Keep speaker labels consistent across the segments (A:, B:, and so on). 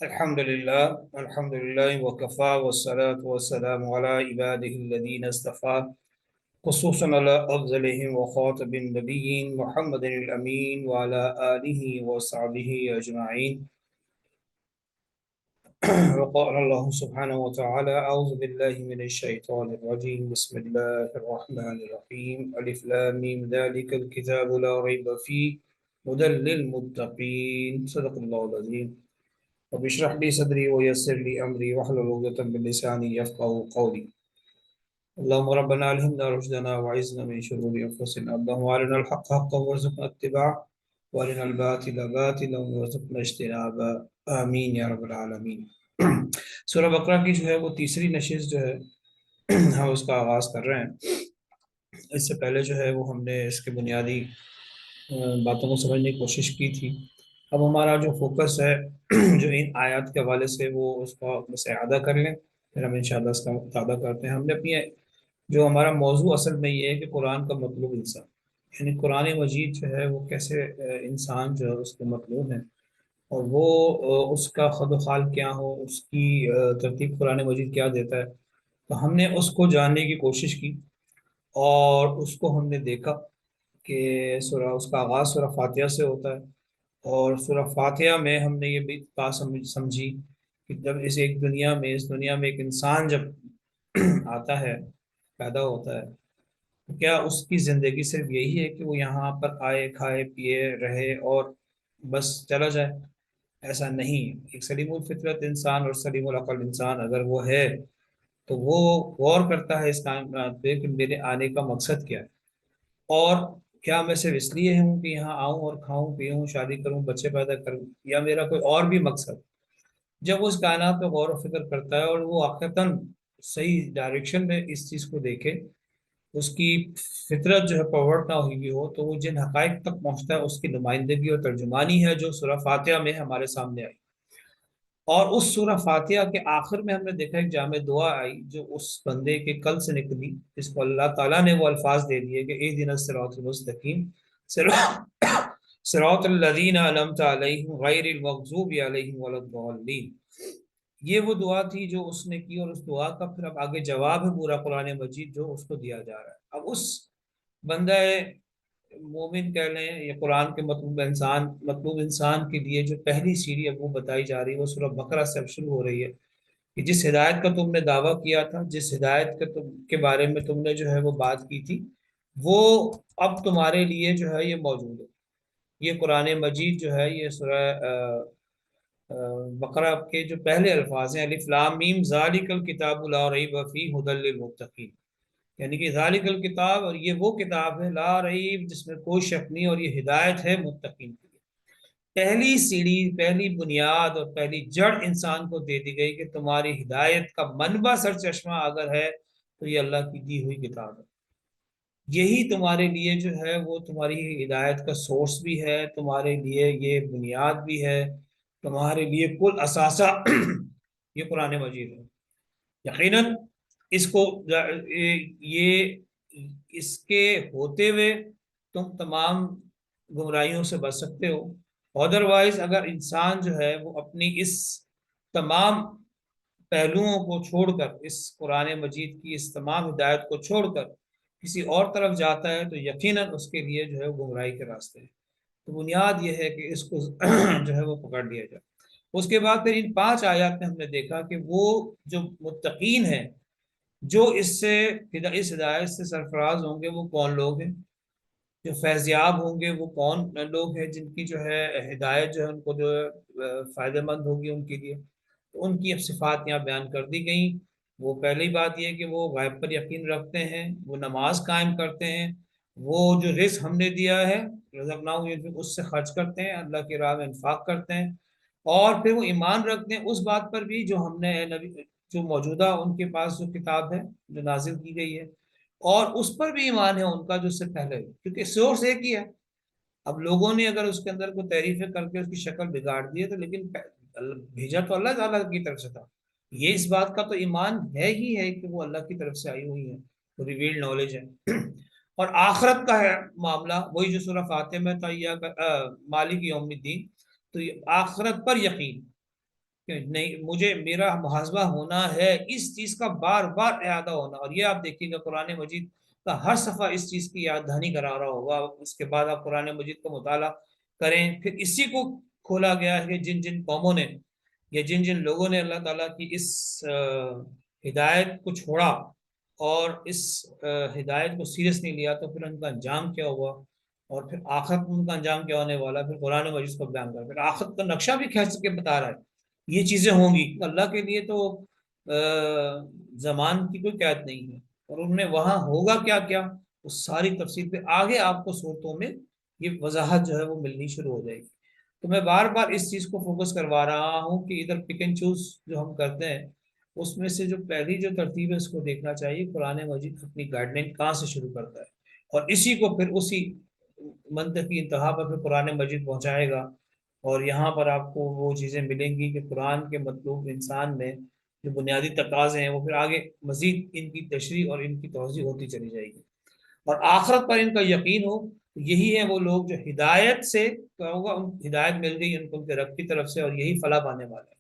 A: الحمد لله وكفى والصلاة والسلام على عباده الذين اصطفى خصوصا على أفضلهم وخاتم النبيين محمد الأمين وعلى آله وصحبه أجمعين. وقال الله سبحانه وتعالى: أعوذ بالله من الشيطان الرجيم، بسم الله الرحمن الرحيم، ألف لام ميم، ذلك الكتاب لا ريب فيه هدى للمتقين. صدق الله العظيم. رب اشرح لي صدري ويسر لي امري واحلل عقدة من لساني يفقهوا قولي. اللهم ربنا الهمنا رشدنا وعزنا من شرور انفسنا. اللهم ارنا الحق حقا وارزقنا اتباعه وارنا الباطل باطلا وارزقنا اجتنابه. آمین یا رب العالمین. سورہ بقرہ کی جو ہے وہ تیسری نشست جو ہے ہم اس کا آغاز کر رہے ہیں۔ اس سے پہلے جو ہے وہ ہم نے اس کے بنیادی باتوں کو سمجھنے کی کوشش کی تھی۔ اب ہمارا جو فوکس ہے جو ان آیات کے حوالے سے وہ اس کا بس اعادہ کر لیں، پھر ہم انشاءاللہ اس کا مطالعہ کرتے ہیں۔ ہم نے اپنی جو ہمارا موضوع اصل میں یہ ہے کہ قرآن کا مطلوب انسان، یعنی قرآن مجید جو ہے وہ کیسے انسان جو ہے اس کے مطلوب ہے، اور وہ اس کا خد و خال کیا ہو، اس کی ترتیب قرآن مجید کیا دیتا ہے۔ تو ہم نے اس کو جاننے کی کوشش کی، اور اس کو ہم نے دیکھا کہ اس کا آغاز سورہ فاتحہ سے ہوتا ہے، اور سورہ فاتحہ میں ہم نے یہ بھی بات سمجھی کہ جب اس دنیا میں ایک انسان جب آتا ہے، پیدا ہوتا ہے، تو کیا اس کی زندگی صرف یہی ہے کہ وہ یہاں پر آئے، کھائے پیے رہے اور بس چلا جائے؟ ایسا نہیں۔ ایک سلیم الفطرت انسان اور سلیم العقل انسان اگر وہ ہے تو وہ غور کرتا ہے اس کائنات پہ کہ میرے آنے کا مقصد کیا ہے، اور کیا میں صرف اس لیے ہوں کہ یہاں آؤں اور کھاؤں پیوں، شادی کروں، بچے پیدا کروں، یا میرا کوئی اور بھی مقصد؟ جب اس کائنات پہ غور و فکر کرتا ہے اور وہ واقعتاً صحیح ڈائریکشن میں اس چیز کو دیکھے، اس کی فطرت جو ہے پروٹ نہ ہوئی ہو، تو وہ جن حقائق تک پہنچتا ہے اس کی نمائندگی اور ترجمانی ہے جو سورہ فاتحہ میں ہمارے سامنے آئی۔ اور اس سورہ فاتحہ کے آخر میں ہم نے دیکھا ایک جامع دعا آئی جو اس بندے کے قلب سے نکلی، جس کو اللہ تعالیٰ نے وہ الفاظ دے دیے کہ اہدنا الصراط المستقیم، صراط الذین انعمت علیہم غیر المغضوب علیہم ولا الضالین۔ یہ وہ دعا تھی جو اس نے کی، اور اس دعا کا پھر اب آگے جواب ہے پورا قرآن مجید جو اس کو دیا جا رہا ہے۔ اب اس بندہ مومن کہہ لیں یا قرآن کے مطلوب انسان کے لیے جو پہلی سیڑھی اب وہ بتائی جا رہی ہے وہ سورہ بقرہ سے اب شروع ہو رہی ہے کہ جس ہدایت کا تم نے دعویٰ کیا تھا، جس ہدایت کے بارے میں تم نے جو ہے وہ بات کی تھی، وہ اب تمہارے لیے جو ہے یہ موجود ہے۔ یہ قرآن مجید جو ہے یہ سورہ بقرہ کے جو پہلے الفاظ ہیں، الف لام میم ذالک الکتاب لا ریب فیہ ھدی للمتقین، یعنی کہ ذالک الکتاب، اور یہ وہ کتاب ہے لا ریب جس میں کوئی شک نہیں، اور یہ ہدایت ہے متقین کے لیے۔ پہلی سیڑھی، پہلی بنیاد اور پہلی جڑ انسان کو دے دی گئی کہ تمہاری ہدایت کا منبع سرچشمہ اگر ہے تو یہ اللہ کی دی ہوئی کتاب ہے۔ یہی تمہارے لیے جو ہے وہ تمہاری ہدایت کا سورس بھی ہے، تمہارے لیے یہ بنیاد بھی ہے، تمہارے لیے کل اثاثہ یہ قرآن مجید ہے۔ یقیناً اس کو یہ اس کے ہوتے ہوئے تم تمام گمراہیوں سے بچ سکتے ہو۔ ادروائز اگر انسان جو ہے وہ اپنی اس تمام پہلوؤں کو چھوڑ کر، اس قرآن مجید کی اس تمام ہدایت کو چھوڑ کر کسی اور طرف جاتا ہے تو یقیناً اس کے لیے جو ہے وہ گمراہی کے راستے ہیں۔ تو بنیاد یہ ہے کہ اس کو جو ہے وہ پکڑ لیا جائے۔ اس کے بعد پھر ان 5 آیات میں ہم نے دیکھا کہ وہ جو متقین ہیں، جو اس ہدایت سے سرفراز ہوں گے، وہ کون لوگ ہیں؟ جو فیضیاب ہوں گے وہ کون لوگ ہیں جن کی جو ہے ہدایت جو ہے ان کو جو ہے فائدہ مند ہوگی ان کے لیے؟ تو ان کی اب صفات یہاں بیان کر دی گئیں۔ وہ پہلی بات یہ کہ وہ غیب پر یقین رکھتے ہیں، وہ نماز قائم کرتے ہیں، وہ جو رزق ہم نے دیا ہے رزقناہم اس سے خرچ کرتے ہیں، اللہ کی راہ میں انفاق کرتے ہیں، اور پھر وہ ایمان رکھتے ہیں اس بات پر بھی جو ہم نے نبی جو موجودہ ان کے پاس جو کتاب ہے جو نازل کی گئی ہے، اور اس پر بھی ایمان ہے ان کا جو اس سے پہلے، کیونکہ سورس ایک ہی ہے۔ اب لوگوں نے اگر اس کے اندر کوئی تعریفیں کر کے اس کی شکل بگاڑ دی ہے تو لیکن بھیجا تو اللہ تعالیٰ کی طرف سے تھا۔ یہ اس بات کا تو ایمان ہے ہی ہے کہ وہ اللہ کی طرف سے آئی ہوئی ہے، وہ ریویلڈ نالج ہے۔ اور آخرت کا ہے معاملہ، وہی جو سورہ فاتحہ میں تھا، مالک یوم الدین، تو یہ آخرت پر یقین، کہ نہیں مجھے میرا محاسبہ ہونا ہے، اس چیز کا بار بار اعادہ ہونا. اور یہ آپ دیکھیے گا قرآن مجید کا ہر صفحہ اس چیز کی یاد دہانی کرا رہا ہوگا. اس کے بعد آپ قرآن مجید کا مطالعہ کریں، پھر اسی کو کھولا گیا ہے کہ جن جن قوموں نے یا جن جن لوگوں نے اللہ تعالیٰ کی اس ہدایت کو چھوڑا اور اس ہدایت کو سیریس نہیں لیا، تو پھر ان کا انجام کیا ہوا، اور پھر آخرت میں ان کا انجام کیا ہونے والا. پھر قرآن مجید کو بیان کر پھر آخرت کا نقشہ بھی کھینچ کے بتا رہا ہے یہ چیزیں ہوں گی. اللہ کے لیے تو زمان کی کوئی قید نہیں ہے، اور ان میں وہاں ہوگا کیا کیا اس ساری تفصیل پہ آگے آپ کو صورتوں میں یہ وضاحت جو ہے وہ ملنی شروع ہو جائے گی. تو میں بار بار اس چیز کو فوکس کروا رہا ہوں کہ ادھر پک اینڈ چوز جو ہم کرتے ہیں اس میں سے جو پہلی جو ترتیب ہے اس کو دیکھنا چاہیے. قرآن مجید اپنی گائیڈ لائن کہاں سے شروع کرتا ہے اور اسی کو پھر اسی منطقی انتہا پر پھر قرآن مجید پہنچائے گا. اور یہاں پر آپ کو وہ چیزیں ملیں گی کہ قرآن کے مطلوب انسان میں جو بنیادی تقاضے ہیں وہ پھر آگے مزید ان کی تشریح اور ان کی توضیح ہوتی چلی جائے گی. اور آخرت پر ان کا یقین ہو، یہی ہے وہ لوگ جو ہدایت سے ہوگا، ہدایت مل گئی ان کو ان کے رب کی طرف سے، اور یہی فلاح پانے والے ہیں.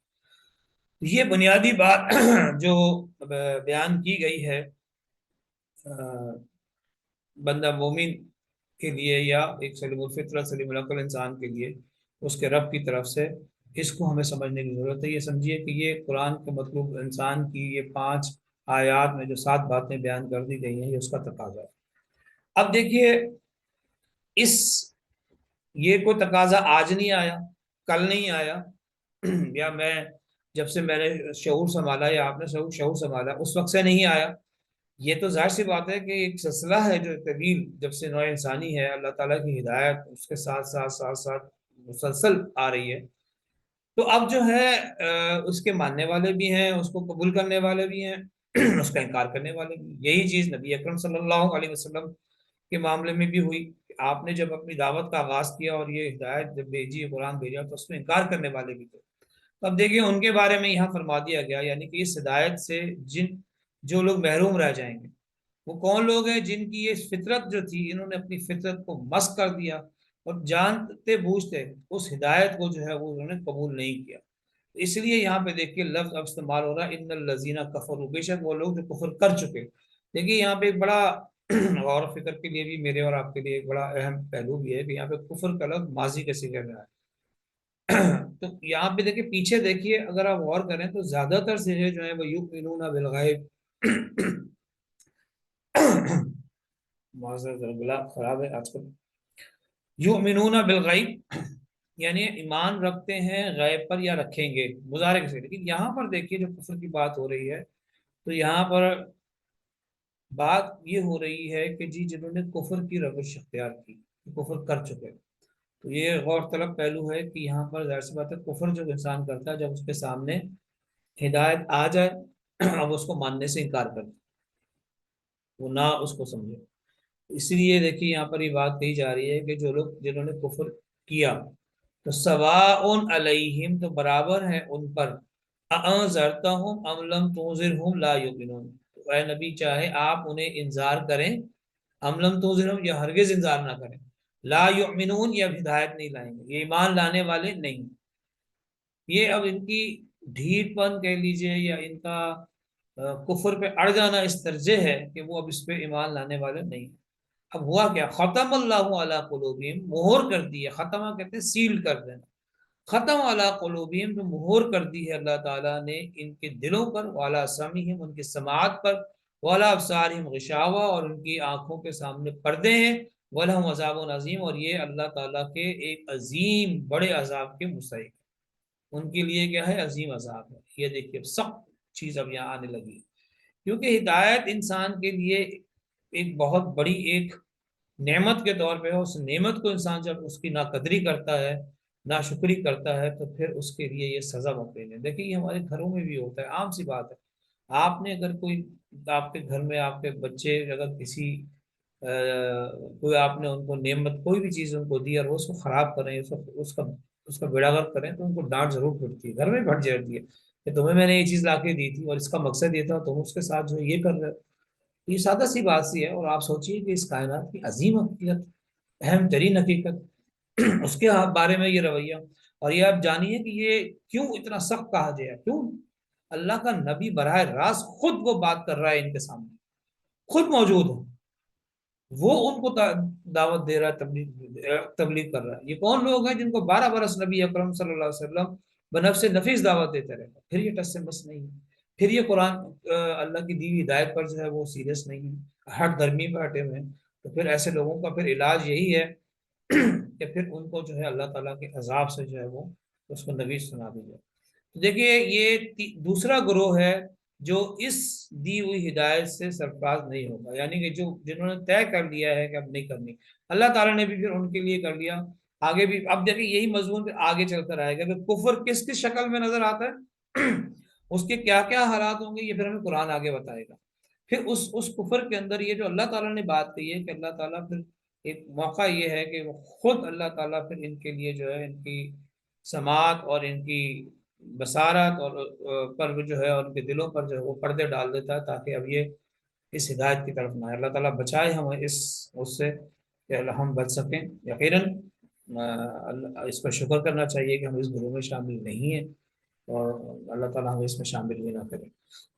A: یہ بنیادی بات جو بیان کی گئی ہے بندہ مومن کے لیے یا ایک سلیم الفطرت سلیم العقل انسان کے لیے اس کے رب کی طرف سے، اس کو ہمیں سمجھنے کی ضرورت ہے. یہ سمجھیے کہ یہ قرآن کے مطلوب انسان کی یہ 5 آیات میں جو 7 باتیں بیان کر دی گئی ہیں یہ اس کا تقاضا ہے. اب دیکھیے اس یہ کوئی تقاضا آج نہیں آیا، کل نہیں آیا، یا میں جب سے میں نے شعور سنبھالا یا آپ نے شعور سنبھالا اس وقت سے نہیں آیا. یہ تو ظاہر سی بات ہے کہ ایک سلسلہ ہے جو طویل جب سے نوع انسانی ہے، اللہ تعالیٰ کی ہدایت اس کے ساتھ ساتھ ساتھ ساتھ مسلسل آ رہی ہے. تو اب جو ہے اس کے ماننے والے بھی ہیں، اس کو قبول کرنے والے بھی ہیں، اس کا انکار کرنے والے بھی. یہی چیز نبی اکرم صلی اللہ علیہ وسلم کے معاملے میں بھی ہوئی. آپ نے جب اپنی دعوت کا آغاز کیا اور یہ ہدایت جب بھیجی، قرآن بھیجا، تو اس میں انکار کرنے والے بھی تھے. اب دیکھیے ان کے بارے میں یہاں فرما دیا گیا، یعنی کہ اس ہدایت سے جو لوگ محروم رہ جائیں گے وہ کون لوگ ہیں؟ جن کی یہ فطرت جو تھی انہوں نے اپنی فطرت کو مسخ کر دیا اور جانتے بوجھتے اس ہدایت کو جو ہے وہ انہوں نے قبول نہیں کیا. اس لیے یہاں پہ دیکھیے لفظ اب استعمال ہو رہا ہے ان الذین کفروا، بے شک وہ لوگ جو کفر کر چکے. دیکھیے یہاں پہ ایک بڑا غور و فکر کے لیے بھی میرے اور آپ کے لیے ایک بڑا اہم پہلو بھی ہے کہ یہاں پہ کفر کا لفظ ماضی کے صیغے میں آیا. تو یہاں پہ دیکھیے پیچھے دیکھیے اگر آپ غور کریں تو زیادہ تر صیغے جو ہیں وہ یؤمنون بالغیب معذرت گلا خراب ہے آج کل. یؤمنون بالغیب یعنی ایمان رکھتے ہیں غیب پر یا رکھیں گے مضارع سے. لیکن یہاں پر دیکھیے جو کفر کی بات ہو رہی ہے تو یہاں پر بات یہ ہو رہی ہے کہ جی جنہوں نے کفر کی روش اختیار کی، کفر کر چکے. تو یہ غور طلب پہلو ہے کہ یہاں پر ظاہر سی بات ہے کفر جو انسان کرتا ہے جب اس کے سامنے ہدایت آ جائے اب اس کو ماننے سے انکار کرتا، وہ نہ اس کو سمجھے. اس لیے دیکھیے یہاں پر یہ بات کہی جا رہی ہے کہ جو لوگ جنہوں نے کفر کیا تو سواء علیہم، تو برابر ہے ان پر، اانذرتہم ام لم تنذرہم لا یؤمنون. تو اے نبی چاہے آپ انہیں انذار کریں، ام لم تنذرہم یا ہرگز انذار نہ کریں، لا یؤمنون یا ہدایت نہیں لائیں گے، یہ ایمان لانے والے نہیں. یہ اب ان کی ڈھیٹ پن کہہ لیجئے یا ان کا کفر پہ اڑ جانا اس درجے ہے کہ وہ اب اس پہ ایمان لانے والے نہیں. اب ہوا کیا؟ ختم اللہ علی قلوبہم، مہر کر دی ہے. ختمہ کہتے ہیں سیل کر دینا. ختم علی قلوبہم، جو مہر کر دی ہے اللہ تعالیٰ نے ان کے دلوں پر، والا سمعہم، ان کی سماعت پر، والا ابصارہم غشاوہ، اور ان کی آنکھوں کے سامنے پردے ہیں، ولہم عذاب عظیم، اور یہ اللہ تعالیٰ کے ایک عظیم بڑے عذاب کے مستحق. ان کے لیے کیا ہے؟ عظیم عذاب ہے. یہ دیکھیے سخت چیز اب یہاں آنے لگی ہے، کیونکہ ہدایت انسان کے لیے ایک بہت بڑی ایک نعمت کے طور پہ ہے. اس نعمت کو انسان جب اس کی ناقدری کرتا ہے، ناشکری کرتا ہے، تو پھر اس کے لیے یہ سزا مقرر ہے. دیکھیے یہ ہمارے گھروں میں بھی ہوتا ہے، عام سی بات ہے. آپ نے اگر کوئی آپ کے گھر میں آپ کے بچے اگر کسی کوئی آپ نے ان کو نعمت کوئی بھی چیز ان کو دی اور وہ اس کو خراب کریں، اس کا بیڑا غرق کریں، تو ان کو ڈانٹ ضرور پڑتی ہے، گھر میں پھٹ جاتی ہے کہ تمہیں میں نے یہ چیز لا کے دی تھی اور اس کا مقصد یہ تھا، تم اس کے ساتھ جو یہ کر رہے ہو. یہ سادہ سی بات سی ہے. اور آپ سوچیے کہ اس کائنات کی عظیم حقیقت، اہم ترین حقیقت اس کے بارے میں یہ رویہ، اور یہ آپ جانیے کہ یہ کیوں اتنا سخت کہا گیا ہے، کیوں؟ اللہ کا نبی براہ راست خود وہ بات کر رہا ہے ان کے سامنے، خود موجود ہے، وہ ان کو دعوت دے رہا ہے، تبلیغ کر رہا ہے۔ یہ کون لوگ ہیں جن کو 12 برس نبی اکرم صلی اللہ علیہ وسلم بنفس نفیس دعوت دیتے رہے، پھر یہ ٹس سے مس نہیں ہے، پھر یہ قرآن اللہ کی دی ہوئی ہدایت پر جو ہے وہ سیریس نہیں ہے، ہٹ درمی پہ ہٹے ہوئے ہیں، تو پھر ایسے لوگوں کا پھر علاج یہی ہے کہ پھر ان کو جو ہے اللہ تعالیٰ کے عذاب سے جو ہے وہ اس کو نویس سنا دی جائے۔ تو دیکھیے یہ دوسرا گروہ ہے جو اس دی ہوئی ہدایت سے سرفراز نہیں ہوگا، یعنی کہ جو جنہوں نے طے کر لیا ہے کہ اب نہیں کرنی، اللہ تعالیٰ نے بھی پھر ان کے لیے کر لیا۔ آگے بھی اب دیکھیں یہی مضمون پھر آگے چل کر آئے گا کہ کفر کس کس شکل میں نظر آتا ہے اس کے کیا کیا حالات ہوں گے، یہ پھر ہمیں قرآن آگے بتائے گا۔ پھر اس کفر کے اندر یہ جو اللہ تعالیٰ نے بات کہی ہے کہ اللہ تعالیٰ پھر ایک موقع یہ ہے کہ وہ خود اللہ تعالیٰ پھر ان کے لیے جو ہے ان کی سماعت اور ان کی بصارت اور پر جو ہے ان کے دلوں پر جو ہے وہ پردے ڈال دیتا ہے، تاکہ اب یہ اس ہدایت کی طرف نہ آئے۔ اللہ تعالیٰ بچائے ہمیں اس سے کہ ہم بچ سکیں۔ یقیناً اس پر شکر کرنا چاہیے کہ ہم اس گروہ میں شامل نہیں ہیں، اور اللہ تعالیٰ ہمیں اس میں شامل بھی نہ کرے۔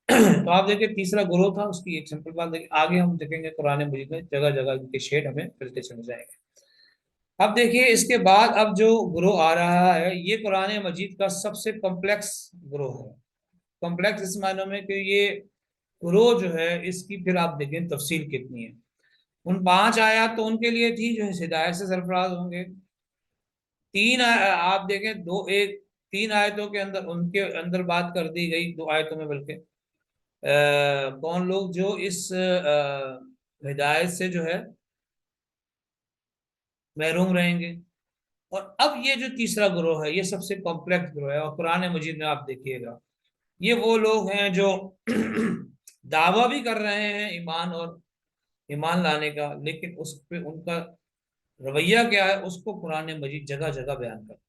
A: تو آپ دیکھیں تیسرا گروہ تھا، اس کی ایک سمپل بات دیکھیں، آگے ہم دیکھیں گے قرآن مجید میں جگہ جگہ کے شیڈ ہمیں ملتے چلے جائیں گے۔ اب دیکھیے اس کے بعد اب جو گروہ آ رہا ہے یہ قرآن مجید کا سب سے کمپلیکس گروہ ہے۔ کمپلیکس اس معنی میں کہ یہ گروہ جو ہے اس کی پھر آپ دیکھیں تفصیل کتنی ہے۔ ان 5 آیات تو ان کے لیے تھی جو ہدایت سے سرفراز ہوں گے، آپ دیکھیں 3 آیتوں کے اندر ان کے اندر بات کر دی گئی، 2 آیتوں میں بلکہ کون لوگ جو اس ہدایت سے جو ہے محروم رہیں گے۔ اور اب یہ جو تیسرا گروہ ہے یہ سب سے کمپلیکس گروہ ہے، اور قرآن مجید میں آپ دیکھیے گا یہ وہ لوگ ہیں جو دعویٰ بھی کر رہے ہیں ایمان اور ایمان لانے کا، لیکن اس پہ ان کا رویہ کیا ہے اس کو قرآن مجید جگہ جگہ بیان کرتا ہے۔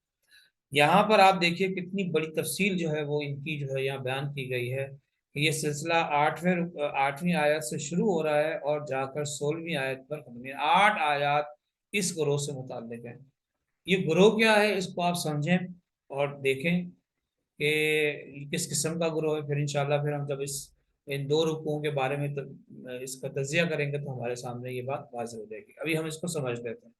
A: یہاں پر آپ دیکھیے کتنی بڑی تفصیل جو ہے وہ ان کی جو ہے یہاں بیان کی گئی ہے کہ یہ سلسلہ 8ویں آیت سے شروع ہو رہا ہے اور جا کر 16ویں آیت پر 8 آیات اس گروہ سے متعلق ہیں۔ یہ گروہ کیا ہے اس کو آپ سمجھیں اور دیکھیں کہ یہ کس قسم کا گروہ ہے، پھر انشاءاللہ پھر ہم جب ان 2 رکوعوں کے بارے میں اس کا تجزیہ کریں گے تو ہمارے سامنے یہ بات واضح ہو جائے گی۔ ابھی ہم اس کو سمجھ لیتے ہیں۔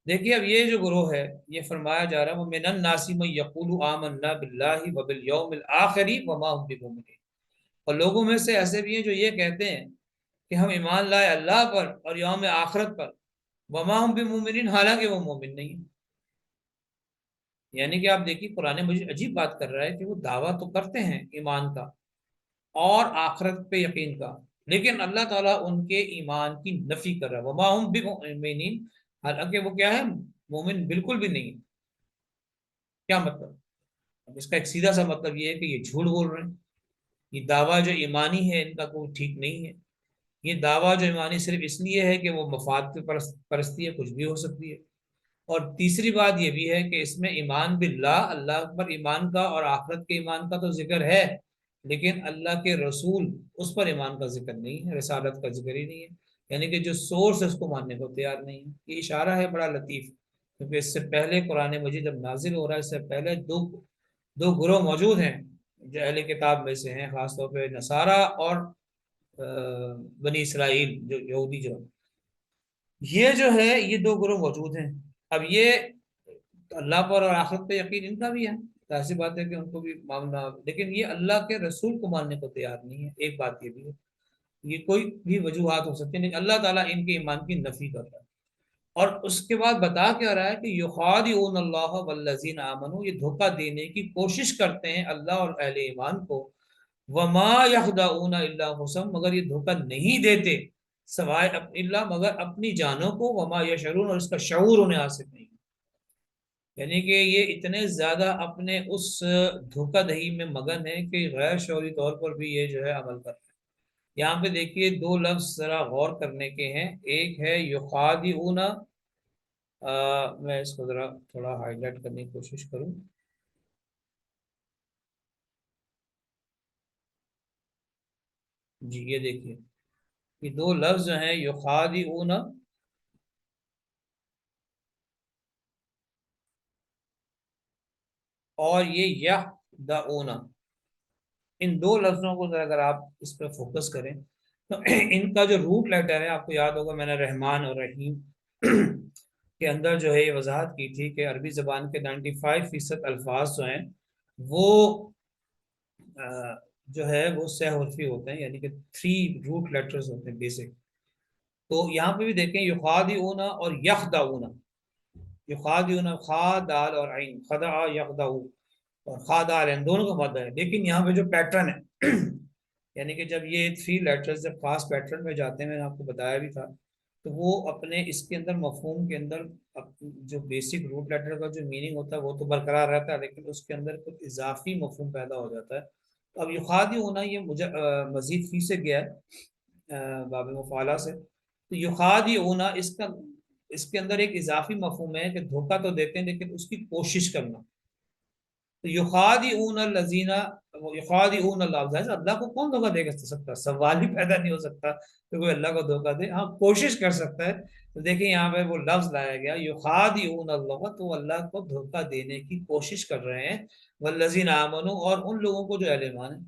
A: دیکھیے اب یہ جو گروہ ہے یہ فرمایا جا رہا ہے وَمِنَ النَّاسِ مَن يَقُولُ آمَنَّا بِاللَّهِ وَبِالْيَوْمِ الْآخِرِ وَمَا هُم بِمُؤْمِنِينَ، اور لوگوں میں سے ایسے بھی ہیں جو یہ کہتے ہیں کہ ہم ایمان لائے اللہ پر اور یوم آخرت پر، وَمَا هُم بِمُؤْمِنِينَ، حالانکہ وہ مومن نہیں ہیں۔ یعنی کہ آپ دیکھیے قرآن مجید عجیب بات کر رہا ہے کہ وہ دعویٰ تو کرتے ہیں ایمان کا اور آخرت پہ یقین کا، لیکن اللہ تعالیٰ ان کے ایمان کی نفی کر رہا ہے، وَمَا هُم بِمُؤْمِنِينَ، حالانکہ وہ کیا ہے، مومن بالکل بھی نہیں ہے۔ کیا مطلب؟ اب اس کا ایک سیدھا سا مطلب یہ ہے کہ یہ جھوٹ بول رہے ہیں، یہ دعویٰ جو ایمانی ہے ان کا کوئی ٹھیک نہیں ہے، یہ دعویٰ جو ایمانی صرف اس لیے ہے کہ وہ مفاد پہ پرستی ہے، کچھ بھی ہو سکتی ہے۔ اور تیسری بات یہ بھی ہے کہ اس میں ایمان باللہ، اللہ پر ایمان کا اور آخرت کے ایمان کا تو ذکر ہے، لیکن اللہ کے رسول اس پر ایمان کا ذکر نہیں ہے، رسالت کا ذکر ہی نہیں ہے، یعنی کہ جو سورس ہے اس کو ماننے کو تیار نہیں ہے۔ یہ اشارہ ہے بڑا لطیف، کیونکہ اس سے پہلے قرآن مجید جب نازل ہو رہا ہے اس سے پہلے دو گروہ موجود ہیں جو اہل کتاب میں سے ہیں، خاص طور پہ نصارہ اور بنی اسرائیل جو یہودی جو یہ جو ہے یہ 2 گروہ موجود ہیں۔ اب یہ اللہ پر اور آخرت پہ یقین ان کا بھی ہے، ظاہر سی بات ہے کہ ان کو بھی ماننا، لیکن یہ اللہ کے رسول کو ماننے کو تیار نہیں ہے۔ ایک بات یہ بھی ہے، یہ کوئی بھی وجوہات ہو سکتی ہیں لیکن اللہ تعالیٰ ان کے ایمان کی نفی کر رہا ہے۔ اور اس کے بعد بتا کیا رہا ہے کہ یخادعون اللہ والذین آمنوا، یہ دھوکہ دینے کی کوشش کرتے ہیں اللہ اور اہل ایمان کو، وما یخدعون الا انفسہم، مگر یہ دھوکہ نہیں دیتے سوائے اللہ مگر اپنی جانوں کو، وما یشعرون، اور اس کا شعور انہیں حاصل نہیں، یعنی کہ یہ اتنے زیادہ اپنے اس دھوکہ دہی میں مگن ہے کہ غیر شعوری طور پر بھی یہ جو ہے عمل کرتے ہیں۔ یہاں پہ دیکھیے 2 لفظ ذرا غور کرنے کے ہیں، ایک ہے یخادعون، میں اس کو ذرا تھوڑا ہائی لائٹ کرنے کی کوشش کروں، جی یہ دیکھیے یہ 2 لفظ جو ہیں یخادعون، اور یہ یخدعون، ان دو لفظوں کو ذرا اگر آپ اس پہ فوکس کریں تو ان کا جو روٹ لیٹر ہے، آپ کو یاد ہوگا میں نے رحمان اور رحیم کے اندر جو ہے یہ وضاحت کی تھی کہ عربی زبان کے 95% الفاظ جو ہیں وہ جو ہے وہ سہ حرفی ہوتے ہیں، یعنی کہ 3 روٹ لیٹرز ہوتے ہیں بیسک. تو یہاں پہ بھی دیکھیں یخادعون اور یخدعون، یخادعون خا دال اور عین، خدع یخدع، اور خا دال عین دونوں کا مد ہے. لیکن یہاں پہ جو پیٹرن ہے یعنی کہ جب یہ 3 لیٹرز جب خاص پیٹرن میں جاتے ہیں، میں نے آپ کو بتایا بھی تھا، تو وہ اپنے اس کے اندر مفہوم کے اندر جو بیسک روٹ لیٹر کا جو میننگ ہوتا ہے وہ تو برقرار رہتا ہے، لیکن اس کے اندر کچھ اضافی مفہوم پیدا ہو جاتا ہے. تو اب یخادعون یہ مزید فی سے گیا ہے باب مفعلہ سے. تو یخادعون اس کے اندر ایک اضافی مفہوم ہے کہ دھوکہ تو دیتے ہیں لیکن اس کی کوشش کرنا. تو یخادعون الذین، یخادعون اللہ، اللہ کو کون دھوکہ دے سکتا ہے؟ سوال ہی پیدا نہیں ہو سکتا کہ کوئی اللہ کو دھوکہ دے. ہاں کوشش کر سکتا ہے. تو دیکھیں یہاں پہ وہ لفظ لایا گیا یخادعون اللہ، تو اللہ کو دھوکہ دینے کی کوشش کر رہے ہیں. والذین آمنوا، اور ان لوگوں کو جو اہل ایمان ہے.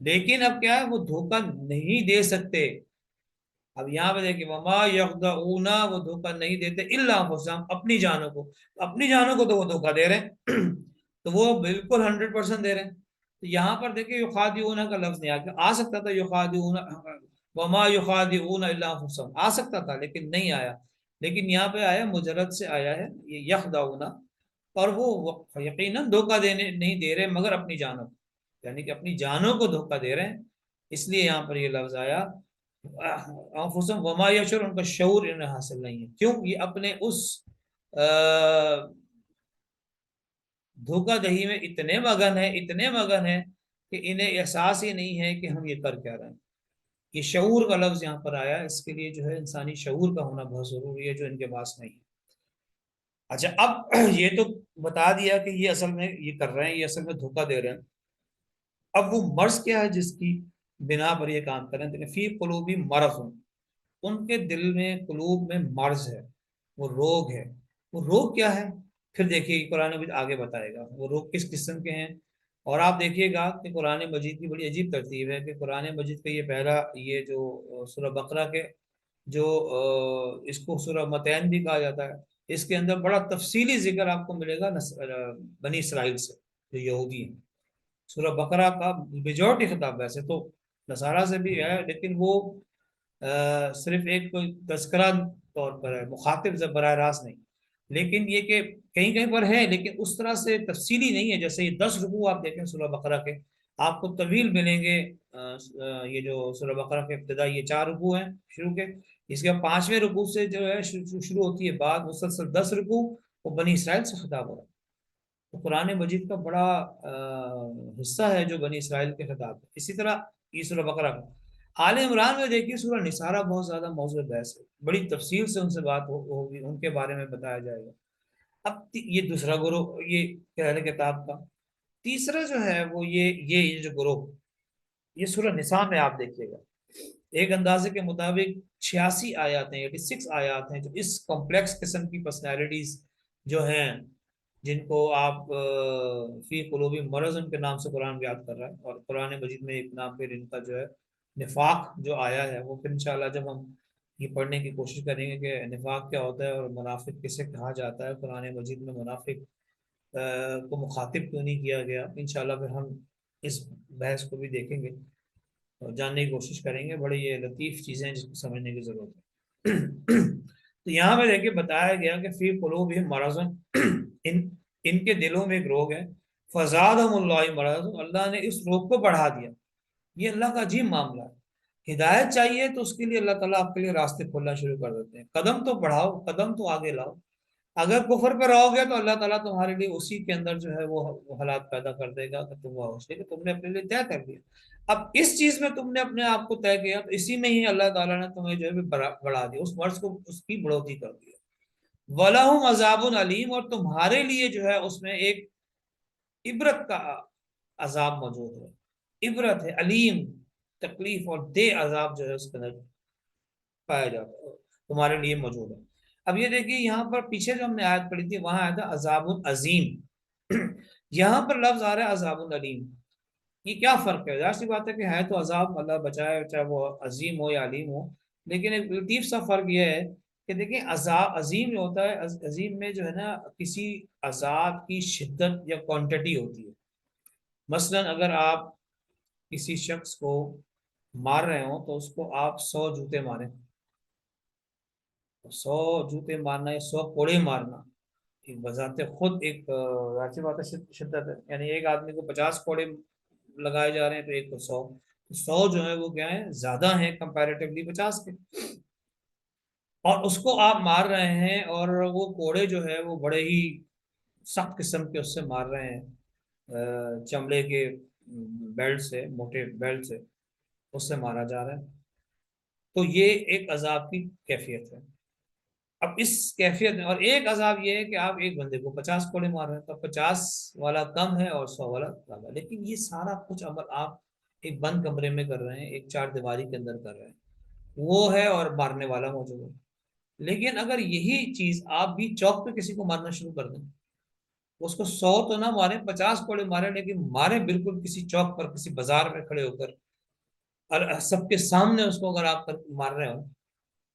A: لیکن اب کیا ہے، وہ دھوکہ نہیں دے سکتے. اب یہاں پہ دیکھیں وما یخدعون، وہ دھوکہ نہیں دیتے الا انفسہم، اپنی جانوں کو. اپنی جانوں کو تو وہ دھوکہ دے رہے ہیں تو وہ بالکل 100% دے رہے ہیں. تو یہاں پر دیکھیں یخادعون کا لفظ نہیں آ سکتا تھا، یخادعون وما یخادعون الا انفسہم آ سکتا تھا لیکن نہیں آیا. لیکن یہاں پہ آیا، مجرد سے آیا ہے یہ یخدعون، اور وہ یقیناً دھوکہ دینے نہیں دے رہے مگر اپنی جانوں کو، یعنی کہ اپنی جانوں کو دھوکہ دے رہے ہیں. اس لیے یہاں پر یہ لفظ آیا انفسہم وما یشعر، ان کا شعور انہیں حاصل نہیں ہے. کیوں؟ یہ اپنے اس دھوکہ دہی میں اتنے مگن ہیں، اتنے مگن ہیں کہ انہیں احساس ہی نہیں ہے کہ ہم یہ کر کیا رہے ہیں. یہ شعور کا لفظ یہاں پر آیا، اس کے لیے جو ہے انسانی شعور کا ہونا بہت ضروری ہے جو ان کے پاس نہیں ہے. اچھا اب یہ تو بتا دیا کہ یہ اصل میں یہ کر رہے ہیں، یہ اصل میں دھوکہ دے رہے ہیں. اب وہ مرض کیا ہے جس کی بنا پر یہ کام کریں؟ تو فی قلوبی مرض، ان کے دل میں، قلوب میں مرض ہے، وہ روگ ہے. وہ روگ کیا ہے؟ پھر دیکھیے قرآن مجید آگے بتائے گا وہ روگ کس قسم کے ہیں. اور آپ دیکھیے گا کہ قرآن مجید کی بڑی عجیب ترتیب ہے کہ قرآن مجید کا یہ پہلا، یہ جو سورہ بقرہ کے جو اس کو سورہ متین بھی کہا جاتا ہے، اس کے اندر بڑا تفصیلی ذکر آپ کو ملے گا بنی اسرائیل سے جو یہودی ہیں. سورہ بقرہ کا میجورٹی خطاب ویسے تو نصارہ سے بھی ہے، لیکن وہ صرف ایک کوئی تذکرہ طور پر ہے، مخاطب سے براہ راست نہیں. لیکن یہ کہ کہیں کہیں پر ہے لیکن اس طرح سے تفصیلی نہیں ہے. جیسے یہ 10 رکوع آپ دیکھیں سورہ بقرہ کے، آپ کو طویل ملیں گے. یہ جو سورہ بقرہ کے ابتدا یہ 4 رکوع ہیں شروع کے، اس کے 5ویں رکوع سے جو ہے شروع ہوتی ہے بات مسلسل 10 رکوع، وہ بنی اسرائیل سے خطاب ہو رہا ہے. تو قرآن مجید کا بڑا حصہ ہے جو بنی اسرائیل کے خطاب ہے. اسی طرح یہ سورہ بقرہ کا. آل عمران میں دیکھیے سورہ نسارہ بہت زیادہ موضوع بحث ہے، بڑی تفصیل سے ان سے بات ہوگی، ان کے بارے میں بتایا جائے گا. اب یہ دوسرا گروہ یہ اہل کتاب کا. تیسرا جو ہے وہ یہ جو گروہ، یہ سورہ نساء میں آپ دیکھیے گا ایک اندازے کے مطابق 86 آیات ہیں، 86 آیات ہیں جو اس کمپلیکس قسم کی پرسنالٹیز جو ہیں، جن کو آپ فی قلوبی مرض ان کے نام سے قرآن یاد کر رہا ہے. اور قرآن مجید میں ایک نام پھر ان کا جو ہے نفاق جو آیا ہے، وہ پھر انشاءاللہ جب ہم یہ پڑھنے کی کوشش کریں گے کہ نفاق کیا ہوتا ہے اور منافق کسے کہا جاتا ہے، قرآن مجید میں منافق کو مخاطب کیوں نہیں کیا گیا، انشاءاللہ پھر ہم اس بحث کو بھی دیکھیں گے اور جاننے کی کوشش کریں گے. بڑی یہ لطیف چیزیں ہیں جس کو سمجھنے کی ضرورت ہے. تو یہاں پہ دیکھیے بتایا گیا کہ فی قلوبہم مرض، ان کے دلوں میں ایک روگ ہے. فزادہم اللہ مرض، اللہ نے اس روگ کو بڑھا دیا. یہ اللہ کا عجیب معاملہ ہے. ہدایت چاہیے تو اس کے لیے اللہ تعالیٰ آپ کے لیے راستے کھولنا شروع کر دیتے ہیں. قدم تو بڑھاؤ، قدم تو آگے لاؤ. اگر کفر پہ رہو گے تو اللہ تعالیٰ تمہارے لیے اسی کے اندر جو ہے وہ حالات پیدا کر دے گا کہ تم کہ تم نے اپنے لیے طے کر دیا. اب اس چیز میں تم نے اپنے آپ کو طے کیا تو اسی میں ہی اللہ تعالیٰ نے تمہیں جو ہے بڑھا دیا، اس مرض کو، اس کی بڑھوتری کر دیا. وَلَهُمْ عَذَابٌ علیم، اور تمہارے لیے جو ہے اس میں ایک عبرت کا عذاب موجود ہے. عبرت ہے، علیم تکلیف اور دے عذاب جو ہے اس کے اندر پایا جاتا ہے، تمہارے لیے موجود ہے. اب یہ دیکھیے یہاں پر پیچھے جو ہم نے آیت پڑھی تھی وہاں آیا تھا عذاب عظیم. یہاں پر لفظ آ رہا ہے عذاب علیم، یہ کیا فرق ہے؟ ظاہر سی بات ہے کہ ہے تو عذاب، اللہ بچائے، چاہے وہ عظیم ہو یا علیم ہو، لیکن ایک لطیف سا فرق یہ ہے کہ دیکھیں عذاب عظیم جو ہوتا ہے، عظیم میں جو ہے نا کسی عذاب کی شدت یا کوانٹٹی ہوتی ہے۔ مثلا اگر آپ کسی شخص کو مار رہے ہوں تو اس کو آپ 100 جوتے ماریں، 100 جوتے مارنا یا 100 کوڑے مارنا ایک بذات خود ایک ظاہر سی بات ہے شدت ہے، یعنی ایک آدمی کو 50 کوڑے لگائے جا رہے ہیں تو ایک کو 100، تو 100 جو ہے وہ کیا ہے، زیادہ ہیں کمپیریٹیولی 50 کے، اور اس کو آپ مار رہے ہیں اور وہ کوڑے جو ہے وہ بڑے ہی سخت قسم کے اس سے مار رہے ہیں، چمڑے کے بیلٹ سے، موٹے بیلٹ سے اس سے مارا جا رہا ہے، تو یہ ایک عذاب کی کیفیت ہے۔ اب اس کیفیت میں اور ایک عذاب یہ ہے کہ آپ ایک بندے کو 50 کوڑے مار رہے ہیں، تو 50 والا کم ہے اور 100 والا زیادہ، لیکن یہ سارا کچھ عمل آپ ایک بند کمرے میں کر رہے ہیں، ایک چار دیواری کے اندر کر رہے ہیں، وہ ہے اور مارنے والا موجود ہے۔ لیکن اگر یہی چیز آپ بھی چوک پہ کسی کو مارنا شروع کر دیں، اس کو 100 تو نہ مارے، 50 کوڑے مارے، لیکن مارے بالکل کسی چوک پر، کسی بازار میں کھڑے ہو کر، اور سب کے سامنے اس کو اگر آپ مار رہے ہو،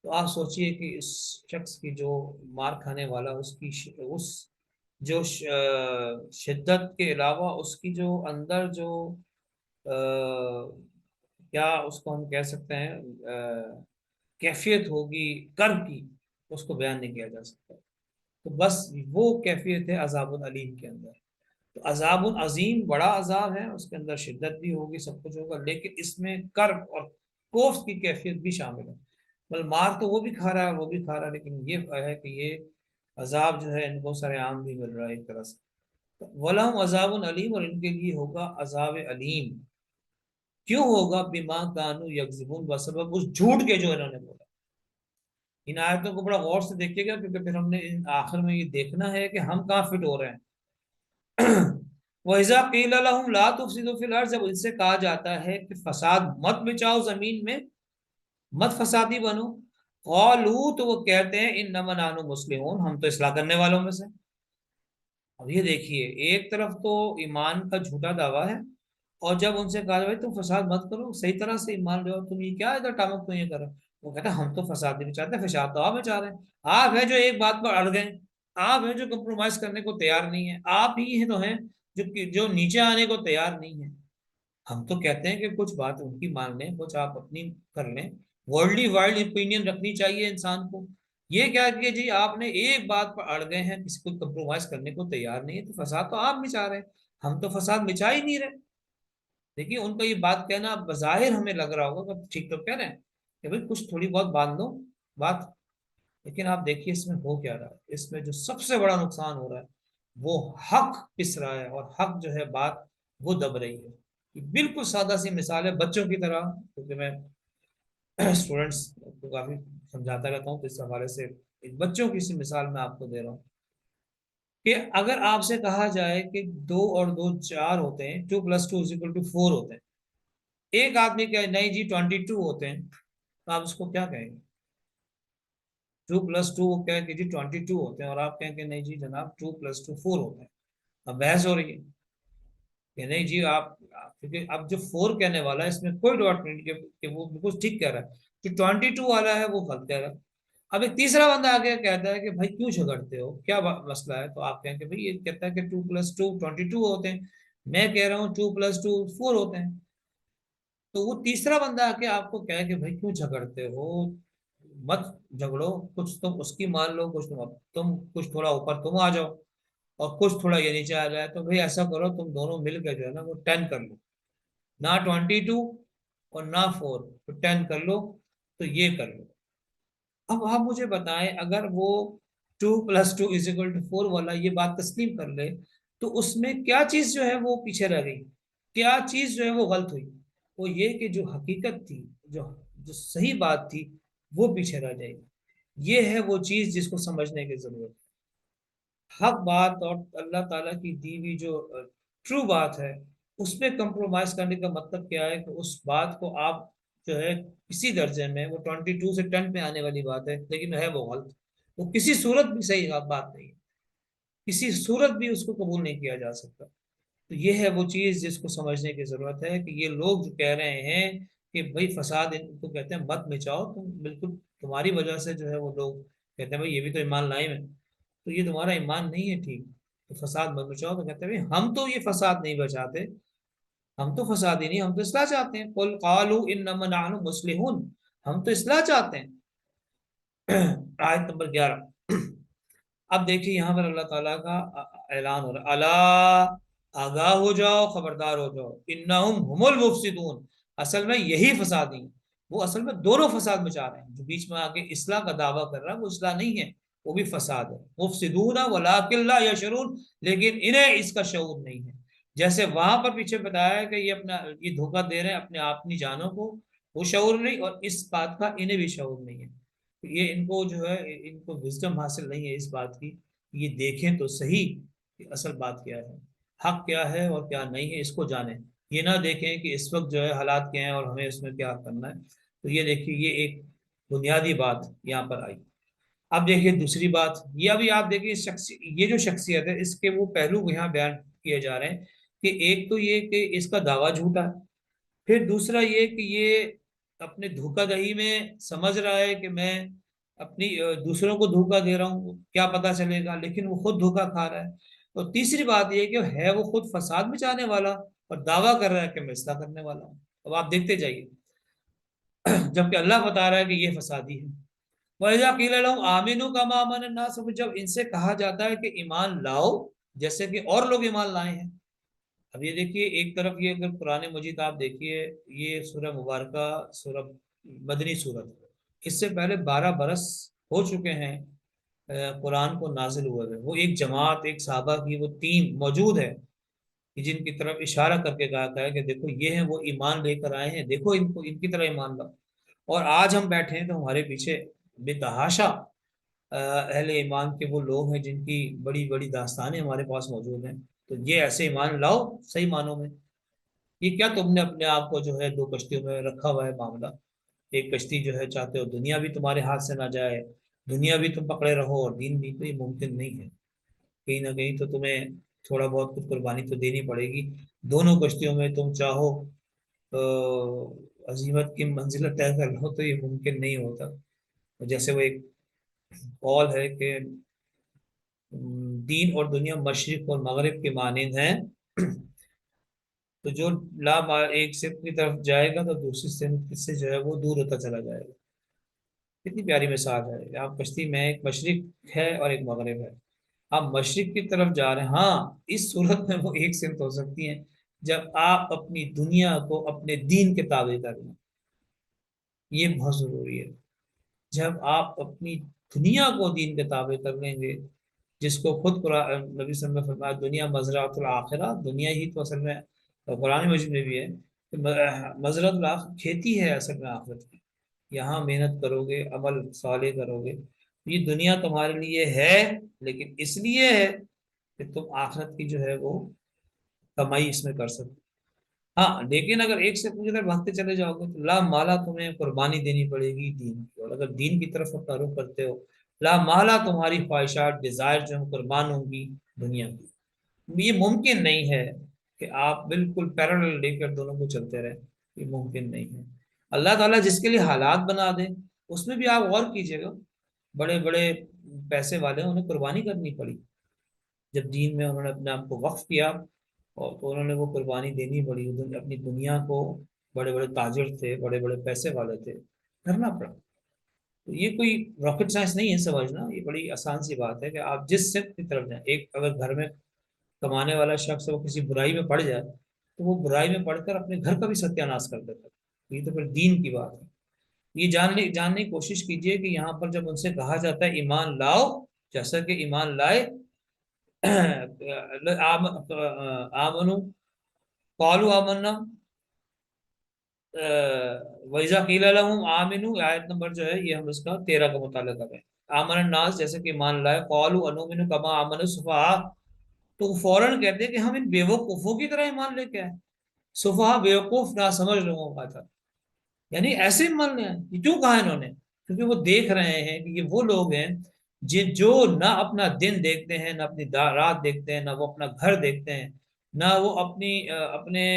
A: تو آپ سوچئے کہ اس شخص کی جو مار کھانے والا، اس کی اس جو شدت کے علاوہ اس کی جو اندر جو کیا اس کو ہم کہہ سکتے ہیں کیفیت ہوگی کرب کی، اس کو بیان نہیں کیا جا سکتا۔ تو بس وہ کیفیت ہے عذاب العلیم کے اندر۔ تو عذاب العظیم بڑا عذاب ہے، اس کے اندر شدت بھی ہوگی، سب کچھ ہوگا، لیکن اس میں کرب اور کوفت کی کیفیت بھی شامل ہے۔ بل مار تو وہ بھی کھا رہا ہے، وہ بھی کھا رہا ہے، لیکن یہ ہے کہ یہ عذاب جو ہے ان کو سر عام بھی مل رہا ہے ایک طرح سے۔ وَلَهُمْ عَذَابٌ علیم، اور ان کے لیے ہوگا عذاب علیم۔ کیوں ہوگا؟ بما کانوا یکذبون، بسبب اس جھوٹ کے جو انہوں نے بولا۔ ان آیتوں کو بڑا غور سے دیکھیے گا، کیونکہ پھر ہم نے آخر میں یہ دیکھنا ہے کہ ہم کہاں فٹ ہو رہے ہیں۔ وَإِذَا قِيلَ لَهُمْ لَا تُفْسِدُوا فِي الْأَرْضِ، جب ان سے کہا جاتا ہے کہ فساد مت مچاؤ زمین میں، مت فسادی بنو، قالوا، تو وہ کہتے ہیں انما نحن مسلمون، ہم تو اصلاح کرنے والوں میں سے۔ اب یہ دیکھیے، ایک طرف تو ایمان کا جھوٹا دعویٰ ہے، اور جب ان سے کہا بھائی تم فساد مت کرو، صحیح طرح سے ایمان لے، تم یہ کیا ادھر ٹامک تو یہ کر رہے ہو؟ وہ کہتے ہیں ہم تو فساد نہیں چاہتے، فساد تو آپ میں چاہ رہے ہیں، آپ ہیں جو ایک بات پر اڑ گئے، آپ ہیں جو کمپرومائز کرنے کو تیار نہیں ہیں، آپ ہی ہیں تو ہیں جو نیچے آنے کو تیار نہیں ہیں۔ ہم تو کہتے ہیں کہ کچھ بات ان کی مان لیں، کچھ آپ اپنی کر لیں، ورلڈلی وائلڈ اوپینین رکھنی چاہیے انسان کو۔ یہ کیا کہ جی آپ نے ایک بات پر اڑ گئے ہیں، کسی کو کمپرومائز کرنے کو تیار نہیں ہے، تو فساد تو آپ مچا رہے ہیں، ہم تو فساد مچا ہی نہیں رہے۔ دیکھیے ان کا یہ بات کہنا بظاہر ہمیں لگ رہا ہوگا کہ ٹھیک تو کہہ رہے ہیں کہ بھائی کچھ تھوڑی بہت باندھ لو بات، لیکن آپ دیکھیے اس میں ہو کیا رہا ہے، اس میں جو سب سے بڑا نقصان ہو رہا ہے وہ حق پس رہا ہے، اور حق جو ہے بات وہ دب رہی ہے۔ یہ بالکل سادہ سی مثال ہے بچوں کی طرح، کیونکہ میں اسٹوڈنٹس کو کافی سمجھاتا رہتا ہوں، تو اس حوالے سے ایک بچوں کی سی مثال میں آپ کو دے رہا ہوں کہ اگر آپ سے کہا جائے کہ 2 اور 2 4 ہوتے ہیں، 2+2=4 ہوتے ہیں، ایک آدمی کہے نہیں جی 22 ہوتے ہیں، تو آپ اس کو کیا کہیں گے؟ 2+2 وہ کہے کہ جی 22 ہوتے ہیں، اور آپ کہیں کہ نہیں جی جناب 2+2=4 ہوتے ہیں۔ اب بحث ہو رہی ہے کہ نہیں جی آپ، کیونکہ اب جو 4 کہنے والا ہے اس میں کوئی ڈاؤٹ نہیں کہ وہ بالکل ٹھیک کہہ رہا ہے، جو 22 والا ہے وہ غلط کہہ رہا ہے۔ اب ایک تیسرا بندہ آگے کہتا ہے کہ بھائی کیوں جھگڑتے ہو، کیا مسئلہ ہے؟ تو آپ کہیں کہ بھائی یہ کہتا ہے کہ 2+2=22 ہوتے ہیں، میں کہہ رہا ہوں 2+2=4 ہوتے ہیں۔ تو وہ تیسرا بندہ آ کے آپ کو کہے کہ بھائی کیوں جھگڑتے ہو، مت جھگڑو، کچھ تم اس کی مان لو، کچھ تم کچھ تھوڑا اوپر تم آ جاؤ، اور کچھ تھوڑا یہ نیچے آ جائے، تو بھائی ایسا کرو تم دونوں مل کے جو ہے نا وہ 10 کر لو، نہ 22 اور نہ 4، تو 10 کر لو، تو یہ کر لو۔ اب آپ مجھے بتائیں اگر وہ 2+2=4 والا یہ بات تسلیم کر لے، تو اس میں کیا چیز جو ہے وہ پیچھے رہ گئی، کیا چیز جو ہے وہ غلط ہوئی؟ وہ یہ کہ جو حقیقت تھی، جو جو صحیح بات تھی، وہ پیچھے رہ جائے گی۔ یہ ہے وہ چیز جس کو سمجھنے کی ضرورت ہے۔ حق بات اور اللہ تعالیٰ کی دی ہوئی جو ٹرو بات ہے، اس پہ کمپرومائز کرنے کا مطلب کیا ہے کہ اس بات کو آپ جو ہے کسی درجے میں، وہ 22 سے 10 پہ آنے والی بات ہے لیکن ہے وہ غلط، وہ کسی صورت بھی صحیح بات نہیں ہے، کسی صورت بھی اس کو قبول نہیں کیا جا سکتا۔ تو یہ ہے وہ چیز جس کو سمجھنے کی ضرورت ہے کہ یہ لوگ جو کہہ رہے ہیں کہ بھائی فساد ان کو کہتے ہیں مت مچاؤ، تم بالکل تمہاری وجہ سے جو ہے وہ لوگ کہتے ہیں بھائی یہ بھی تو ایمان لائے ہیں، تو یہ تمہارا ایمان نہیں ہے ٹھیک، تو فساد مت بچاؤ، تو کہتے ہیں بھائی ہم تو یہ فساد نہیں بچاتے، ہم تو فساد ہی نہیں، ہم تو اصلاح چاہتے ہیں، قل قالوا انما نحن مصلحون، ہم تو اصلاح چاہتے ہیں۔ آیت نمبر 11۔ اب دیکھیے یہاں پر اللہ تعالیٰ کا اعلان ہو رہا ہے، اللہ آگاہ ہو جاؤ، خبردار ہو جاؤ، انہم هم المفسدون، اصل میں یہی فساد ہیں، وہ اصل میں دونوں فساد مچا رہے ہیں، جو بیچ میں آگے اصلاح کا دعویٰ کر رہا ہے وہ اصلاح نہیں ہے، وہ بھی فساد ہے، مفسدون ولکن لا یشعرون، لیکن انہیں اس کا شعور نہیں ہے۔ جیسے وہاں پر پیچھے بتایا ہے کہ یہ اپنا یہ دھوکہ دے رہے ہیں اپنی جانوں کو، وہ شعور نہیں، اور اس بات کا انہیں بھی شعور نہیں ہے۔ یہ ان کو جو ہے ان کو وزڈم حاصل نہیں ہے اس بات کی، یہ دیکھیں تو صحیح کہ اصل بات کیا ہے، حق کیا ہے اور کیا نہیں ہے، اس کو جانیں، یہ نہ دیکھیں کہ اس وقت جو ہے حالات کیا ہیں اور ہمیں اس میں کیا کرنا ہے۔ تو یہ دیکھیے یہ ایک بنیادی بات یہاں پر آئی۔ اب دیکھیے دوسری بات، یہ ابھی آپ دیکھیے یہ جو شخصیت ہے اس کے وہ پہلو یہاں بیان کیے جا رہے ہیں کہ ایک تو یہ کہ اس کا دعویٰ جھوٹا ہے، پھر دوسرا یہ کہ یہ اپنے دھوکہ دہی میں سمجھ رہا ہے کہ میں اپنی دوسروں کو دھوکہ دے رہا ہوں، کیا پتا چلے گا، لیکن وہ خود دھوکہ کھا رہا ہے۔ اور تیسری بات یہ کہ ہے وہ خود فساد مچانے والا اور دعویٰ کر رہا ہے کہ میں اصلاح کرنے والا ہوں۔ اب آپ دیکھتے جائیے، جبکہ اللہ بتا رہا ہے کہ یہ فسادی ہے۔ وَإِذَا قِيلَ لَهُمْ آمِنُوا كَمَا آمَنَ النَّاسُ، جب ان سے کہا جاتا ہے کہ ایمان لاؤ جیسے کہ اور لوگ ایمان لائے ہیں۔ اب یہ دیکھیے ایک طرف یہ اگر قرآن مجید آپ دیکھیے، یہ سورہ مبارکہ سورہ مدنی سورت، اس سے پہلے 12 برس ہو چکے ہیں قرآن کو نازل ہوئے ہوئے، وہ ایک جماعت ایک صحابہ کی وہ ٹیم موجود ہے کہ جن کی طرف اشارہ کر کے کہا ہے کہ دیکھو یہ ہیں وہ ایمان لے کر آئے ہیں، دیکھو ان کو ان کی طرح ایمان لاؤ، اور آج ہم بیٹھے ہیں تو ہمارے پیچھے بے تحاشا اہل ایمان کے وہ لوگ ہیں جن کی بڑی بڑی داستانیں ہمارے پاس موجود ہیں، تو یہ ایسے ایمان لاؤ صحیح معنوں میں۔ یہ کیا تم نے اپنے آپ کو جو ہے دو کشتیوں میں رکھا ہوا ہے معاملہ، ایک کشتی جو ہے چاہتے ہو دنیا بھی تمہارے ہاتھ سے نہ جائے، دنیا بھی تم پکڑے رہو اور دین بھی، تو یہ ممکن نہیں ہے، کہیں نہ کہیں تو تمہیں تھوڑا بہت کچھ قربانی تو دینی پڑے گی، دونوں کشتیوں میں تم چاہو تو عظیمت کی منزلت طے کر لو تو یہ ممکن نہیں ہوتا۔ جیسے وہ ایک قول ہے کہ دین اور دنیا مشرق اور مغرب کے مانند ہیں، تو جو ایک سمت کی طرف جائے گا تو دوسری سمت سے جو ہے وہ دور ہوتا چلا جائے گا۔ کتنی پیاری مثال ہے، آپ کشتی میں ایک مشرق ہے اور ایک مغرب ہے، آپ مشرق کی طرف جا رہے ہیں، ہاں اس صورت میں وہ ایک سمت ہو سکتی ہیں جب آپ اپنی دنیا کو اپنے دین کے تابع کر لیں، یہ بہت ضروری ہے۔ جب آپ اپنی دنیا کو دین کے تابع کر لیں گے، جس کو خود قرآن نبی صلی اللہ علیہ وسلم نے فرمایا دنیا مزرعۃ الآخرہ، دنیا ہی تو اصل میں قرآن مجید میں بھی ہے کہ مزرعۃ الآخرہ کھیتی ہے اصل میں آخرت کی، یہاں محنت کرو گے عمل صالح کرو گے، یہ دنیا تمہارے لیے ہے لیکن اس لیے ہے کہ تم آخرت کی جو ہے وہ کمائی اس میں کر سکو۔ ہاں لیکن اگر ایک سے پوری طرف بھاگتے چلے جاؤ گے تو لا مالا تمہیں قربانی دینی پڑے گی دین کی، اور اگر دین کی طرف اپنا رخ کرتے ہو لا مالا تمہاری خواہشات ڈیزائر جو ہیں قربان ہوں گی دنیا کی۔ یہ ممکن نہیں ہے کہ آپ بالکل پیرالل لے کر دونوں کو چلتے رہیں، یہ ممکن نہیں ہے۔ اللہ تعالیٰ جس کے لیے حالات بنا دے اس میں بھی آپ غور کیجیے گا، بڑے بڑے پیسے والے انہیں قربانی کرنی پڑی، جب دین میں انہوں نے اپنے آپ کو وقف کیا اور تو انہوں نے وہ قربانی دینی پڑی، اپنی دنیا کو، بڑے بڑے تاجر تھے بڑے بڑے پیسے والے تھے، کرنا پڑا۔ تو یہ کوئی راکٹ سائنس نہیں ہے سمجھنا، یہ بڑی آسان سی بات ہے کہ آپ جس سمت کی طرف جائیں، ایک اگر گھر میں کمانے والا شخص وہ کسی برائی میں پڑ جائے تو وہ برائی میں پڑھ کر اپنے گھر کا بھی ستیہ ناش کر دیتا ہے، یہ تو پھر دین کی بات ہے۔ یہ جاننے کی کوشش کیجئے کہ یہاں پر جب ان سے کہا جاتا ہے ایمان لاؤ جیسا کہ ایمان لائے، آمنو قالوا آمنا، وَإِذَا قِيلَ لَهُمْ آمِنُوا، آیت نمبر جو ہے یہ ہم اس کا 13 کا مطالعہ کر رہے ہیں، آمن الناس جیسے کہ ایمان لائے، قالوا انؤمن كما آمن السفهاء، تو فوراً کہتے ہیں کہ ہم ان بیوقوفوں کی طرح ایمان لے کے آئے، سفہا بیوقوف نہ سمجھ لوگوں کا تھا، یعنی ایسے ایمان لے آئے، یہ کیوں کہا انہوں نے؟ کیونکہ وہ دیکھ رہے ہیں کہ یہ وہ لوگ ہیں جو نہ اپنا دن دیکھتے ہیں نہ اپنی رات دیکھتے ہیں نہ وہ اپنا گھر دیکھتے ہیں، نہ وہ اپنے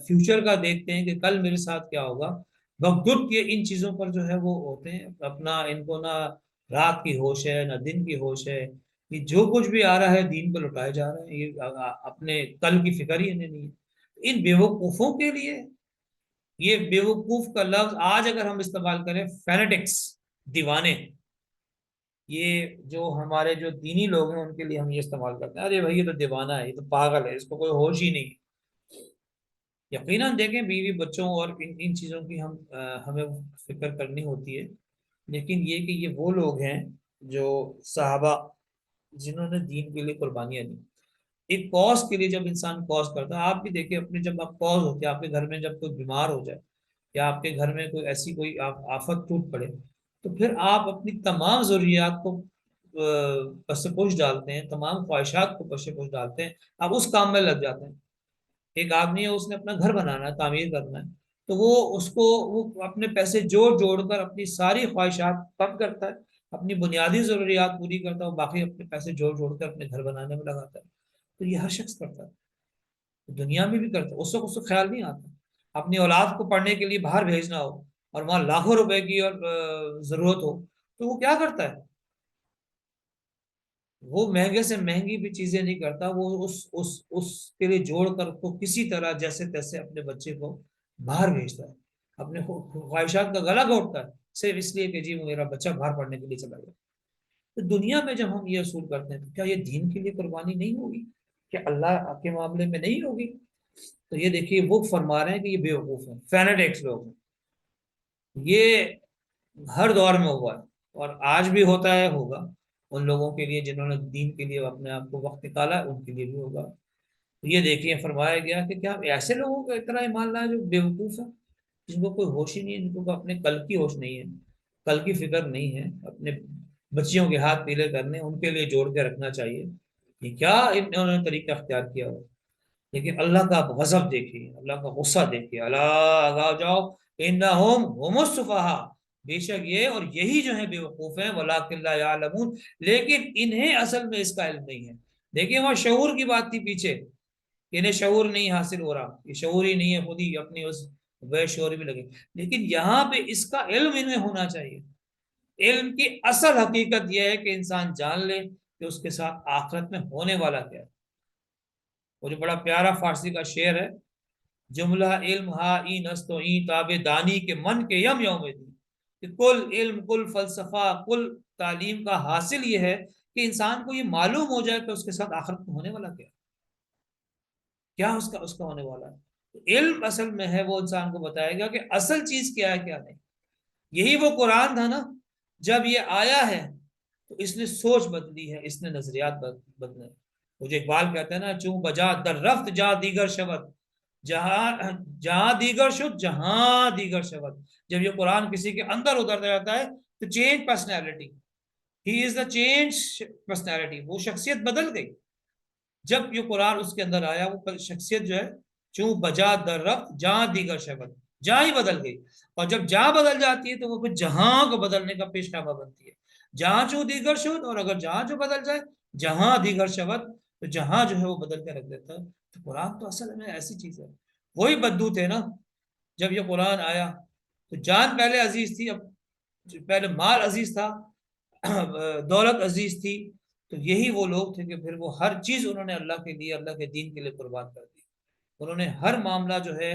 A: فیوچر کا دیکھتے ہیں کہ کل میرے ساتھ کیا ہوگا۔ وقت کے ان چیزوں پر جو ہے وہ ہوتے ہیں اپنا، ان کو نہ رات کی ہوش ہے نہ دن کی ہوش ہے، کہ جو کچھ بھی آ رہا ہے دین پہ لٹائے جا رہے ہیں، یہ اپنے کل کی فکر ہی انہیں نہیں ہے۔ ان بیوقوفوں کے لیے یہ بیوقوف کا لفظ آج اگر ہم استعمال کریں، فینیٹکس، دیوانے، یہ جو ہمارے جو دینی لوگ ہیں ان کے لیے ہم یہ استعمال کرتے ہیں، ارے بھائی یہ تو دیوانہ ہے، یہ تو پاگل ہے، اس کو کوئی ہوش ہی نہیں۔ یقیناً دیکھیں بیوی بچوں اور ان چیزوں کی ہمیں فکر کرنی ہوتی ہے، لیکن یہ کہ یہ وہ لوگ ہیں جو صحابہ جنہوں نے دین کے لیے قربانیاں دی۔ ایک کاز کے لیے جب انسان کاز کرتا ہے، آپ بھی دیکھیں اپنے، جب آپ کاز ہوتے ہیں آپ کے گھر میں، جب کوئی بیمار ہو جائے یا آپ کے گھر میں کوئی ایسی کوئی آفت ٹوٹ پڑے، تو پھر آپ اپنی تمام ضروریات کو پس پوش ڈالتے ہیں، تمام خواہشات کو پس پوش ڈالتے ہیں، آپ اس کام میں لگ جاتے ہیں۔ ایک آدمی ہے، اس نے اپنا گھر بنانا ہے، تعمیر کرنا ہے، تو وہ اپنے پیسے جوڑ جوڑ کر اپنی ساری خواہشات کم کرتا ہے، اپنی بنیادی ضروریات پوری کرتا ہے، اور باقی اپنے پیسے جوڑ جوڑ کر اپنے گھر بنانے میں لگاتا ہے۔ تو یہ ہر شخص کرتا ہے، دنیا میں بھی کرتا ہے۔ اس کو خیال نہیں آتا اپنی اولاد کو پڑھنے کے لیے باہر بھیجنا ہو اور وہاں لاکھوں روپے کی اور ضرورت ہو، تو وہ کیا کرتا ہے؟ وہ مہنگے سے مہنگی بھی چیزیں نہیں کرتا، وہ اس کے لیے جوڑ کر کو کسی طرح جیسے تیسے اپنے بچے کو باہر بھیجتا ہے، اپنے خواہشات کا گلا گھونٹتا ہے، صرف اس لیے کہ جی وہ میرا بچہ باہر پڑھنے کے لیے چلا گیا۔ تو دنیا میں جب ہم یہ اصول کرتے ہیں تو کیا یہ دین کے لیے قربانی نہیں ہوگی؟ کیا اللہ کے معاملے میں نہیں ہوگی؟ تو یہ دیکھیے وہ فرما رہے ہیں کہ یہ بیوقوف ہیں، فینیٹکس لوگ ہیں۔ یہ ہر دور میں ہوا ہے اور آج بھی ہوتا ہے، ہوگا ان لوگوں کے لیے جنہوں نے دین کے لیے اپنے آپ کو وقت نکالا ہے، ان کے لیے بھی ہوگا۔ تو یہ دیکھیے فرمایا گیا کہ کیا ایسے لوگوں کا اتنا ایمان لایا جو بیوقوف ہے، جن کو کوئی ہوش ہی نہیں ہے، جن کو اپنے کل کی ہوش نہیں ہے، کل کی فکر نہیں ہے، اپنے بچیوں کے ہاتھ پیلے کرنے، ان کے لیے جوڑ کے رکھنا چاہیے، یہ کیا انہوں نے طریقہ اختیار کیا ہو؟ لیکن اللہ کا آپ غضب دیکھیے، اللہ کا غصہ دیکھیے، اللہ آگاہ جاؤ، انہم هم السفہاء، بے شک یہ اور یہی جو ہے بیوقوف ہیں، ولکن لا یعلمون، لیکن انہیں اصل میں اس کا علم نہیں ہے۔ دیکھیے وہاں شعور کی بات تھی پیچھے، انہیں شعور نہیں حاصل ہو رہا، یہ شعور ہی نہیں ہے، خود ہی اپنی اس بے شعوری میں لگے، لیکن یہاں پہ اس کا علم انہیں ہونا چاہیے۔ علم کی اصل حقیقت یہ ہے کہ انسان جان لے کہ اس کے ساتھ آخرت میں ہونے والا کیا ہے۔ وہ جو بڑا پیارا فارسی کا شعر ہے، جملہ علم ہا این است و این تاب دانی کے من کے یم یوم دین، کہ کل علم، کل فلسفہ، کل تعلیم کا حاصل یہ ہے کہ انسان کو یہ معلوم ہو جائے کہ اس کے ساتھ آخرت میں ہونے والا کیا ہے، کیا اس کا ہونے والا ہے۔ تو علم اصل میں ہے، وہ انسان کو بتائے گا کہ اصل چیز کیا ہے کیا نہیں۔ یہی وہ قرآن تھا نا، جب یہ آیا ہے تو اس نے سوچ بدلی ہے، اس نے نظریات بدلے۔ وہ جو اقبال کہتے ہیں نا، چوں بجا در رفت جہاں دیگر شبد، جہاں جہاں دیگر شد جہاں دیگر شبد۔ جب یہ قرآن کسی کے اندر اتر جاتا ہے تو change personality, he is the change personality, وہ شخصیت بدل گئی۔ جب یہ قرآن اس کے اندر آیا، وہ شخصیت جو ہے چوں بجا در رفت جہاں دیگر شبد، جہاں ہی بدل گئی۔ اور جب جہاں بدل جاتی ہے تو وہ پھر جہاں کو بدلنے کا پیش نامہ بنتی ہے، جہاں چوں دیگر شد، اور اگر جہاں جو بدل جائے جہاں دیگر شبد، تو جہاں جو ہے وہ بدل کے رکھ دیتا ہے۔ تو قرآن تو اصل میں ایسی چیز ہے۔ وہی بدو تھے نا، جب یہ قرآن آیا تو جان پہلے عزیز تھی، اب پہلے مال عزیز تھا، دولت عزیز تھی، تو یہی وہ لوگ تھے کہ پھر وہ ہر چیز انہوں نے اللہ کے لیے، اللہ کے دین کے لیے قربان کر دی۔ انہوں نے ہر معاملہ جو ہے